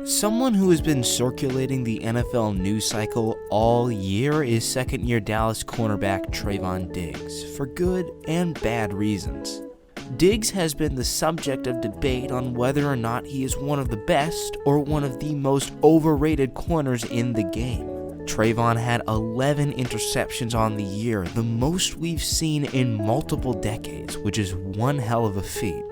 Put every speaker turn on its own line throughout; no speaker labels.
Someone who has been circulating the NFL news cycle all year is second-year Dallas cornerback Trevon Diggs, for good and bad reasons. Diggs has been the subject of debate on whether or not he is one of the best or one of the most overrated corners in the game. Trevon had 11 interceptions on the year, the most we've seen in multiple decades, which is one hell of a feat.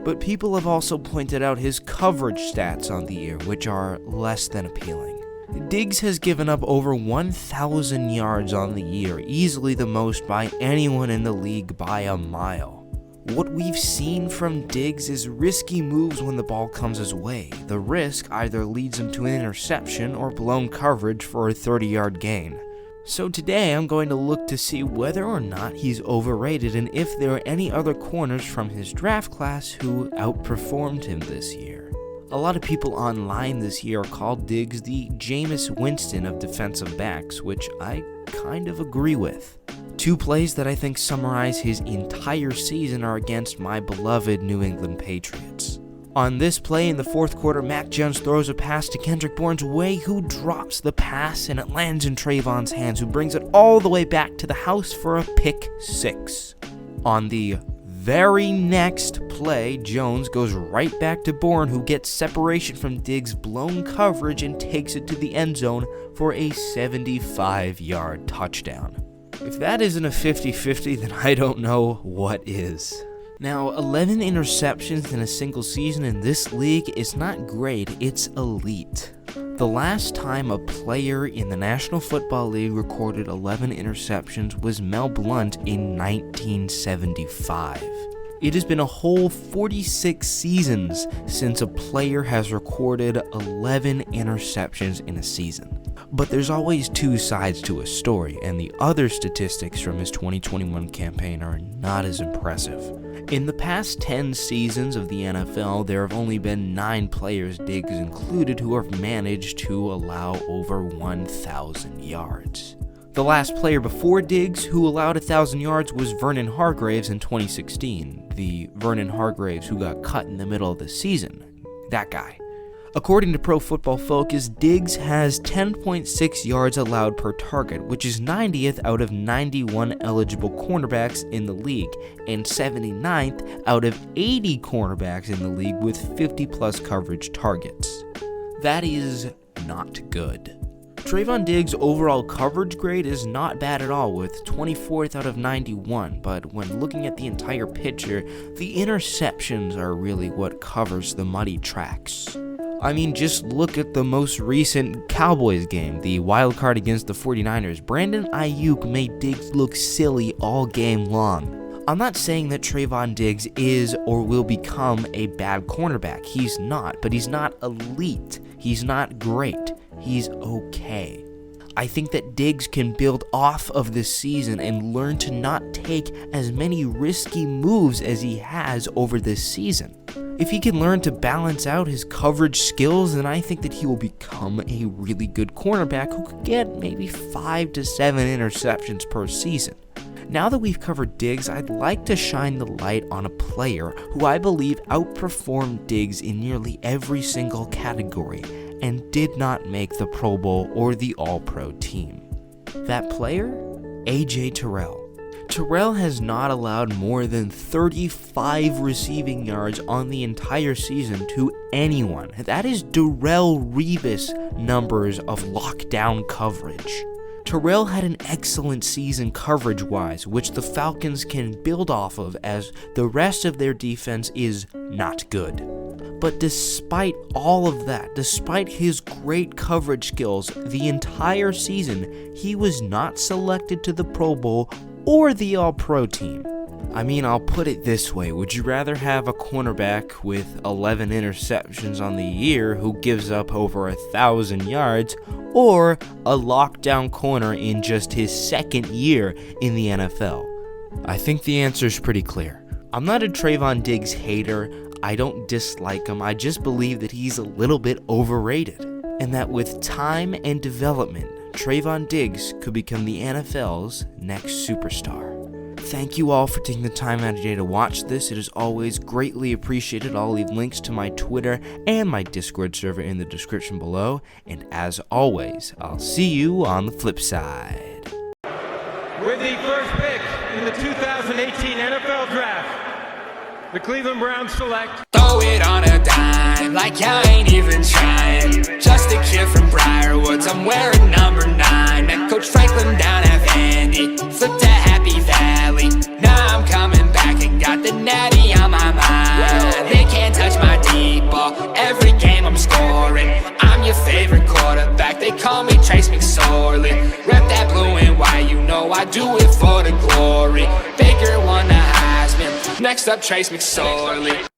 But people have also pointed out his coverage stats on the year, which are less than appealing. Diggs has given up over 1,000 yards on the year, easily the most by anyone in the league by a mile. What we've seen from Diggs is risky moves when the ball comes his way. The risk either leads him to an interception or blown coverage for a 30-yard gain. So today I'm going to look to see whether or not he's overrated and if there are any other corners from his draft class who outperformed him this year. A lot of people online this year called Diggs the Jameis Winston of defensive backs, which I kind of agree with. Two plays that I think summarize his entire season are against my beloved New England Patriots. On this play in the fourth quarter, Mac Jones throws a pass to Kendrick Bourne's way, who drops the pass and it lands in Trevon's hands, who brings it all the way back to the house for a pick six. On the very next play, Jones goes right back to Bourne, who gets separation from Diggs' blown coverage and takes it to the end zone for a 75-yard touchdown. If that isn't a 50-50, then I don't know what is. Now, 11 interceptions in a single season in this league is not great, it's elite. The last time a player in the National Football League recorded 11 interceptions was Mel Blount in 1975. It has been a whole 46 seasons since a player has recorded 11 interceptions in a season. But there's always two sides to a story, and the other statistics from his 2021 campaign are not as impressive. In the past 10 seasons of the NFL, there have only been 9 players, Diggs included, who have managed to allow over 1,000 yards. The last player before Diggs who allowed 1,000 yards was Vernon Hargreaves in 2016. The Vernon Hargreaves who got cut in the middle of the season. That guy. According to Pro Football Focus, Diggs has 10.6 yards allowed per target, which is 90th out of 91 eligible cornerbacks in the league, and 79th out of 80 cornerbacks in the league with 50-plus coverage targets. That is not good. Trevon Diggs' overall coverage grade is not bad at all, with 24th out of 91, but when looking at the entire picture, the interceptions are really what covers the muddy tracks. I mean, just look at the most recent Cowboys game, the wild card against the 49ers. Brandon Ayuk made Diggs look silly all game long. I'm not saying that Trevon Diggs is or will become a bad cornerback. He's not, but he's not elite. He's not great. He's okay. I think that Diggs can build off of this season and learn to not take as many risky moves as he has over this season. If he can learn to balance out his coverage skills, then I think that he will become a really good cornerback who could get maybe 5 to 7 interceptions per season. Now that we've covered Diggs, I'd like to shine the light on a player who I believe outperformed Diggs in nearly every single category and did not make the Pro Bowl or the All-Pro team. That player? A.J. Terrell. Terrell has not allowed more than 35 receiving yards on the entire season to anyone. That is Darrelle Revis numbers of lockdown coverage. Terrell had an excellent season coverage-wise, which the Falcons can build off of as the rest of their defense is not good. But despite all of that, despite his great coverage skills, the entire season, he was not selected to the Pro Bowl or the All-Pro team. I mean, I'll put it this way. Would you rather have a cornerback with 11 interceptions on the year who gives up over 1,000 yards, or a lockdown corner in just his second year in the NFL? I think the answer is pretty clear. I'm not a Trevon Diggs hater. I don't dislike him. I just believe that he's a little bit overrated, and that with time and development, Trevon Diggs could become the NFL's next superstar. thank you all for taking the time out of your day to watch this. It is always greatly appreciated. I'll leave links to my Twitter and my Discord server in the description below. And as always, I'll see you on the flip side.
With the first pick in the 2018 NFL Draft, the Cleveland Browns select.
Throw it on a dime, like I ain't even trying. Just a kid from Briarwoods, I'm wearing number 9. Met Coach Franklin down at Vandy, flipped to Happy Valley. Now I'm coming back and got the natty on my mind. They can't touch my deep ball, every game I'm scoring. I'm your favorite quarterback, they call me Trace McSorley. Rep that blue and white, you know I do it for the glory. Baker won the Heisman, next up Trace McSorley.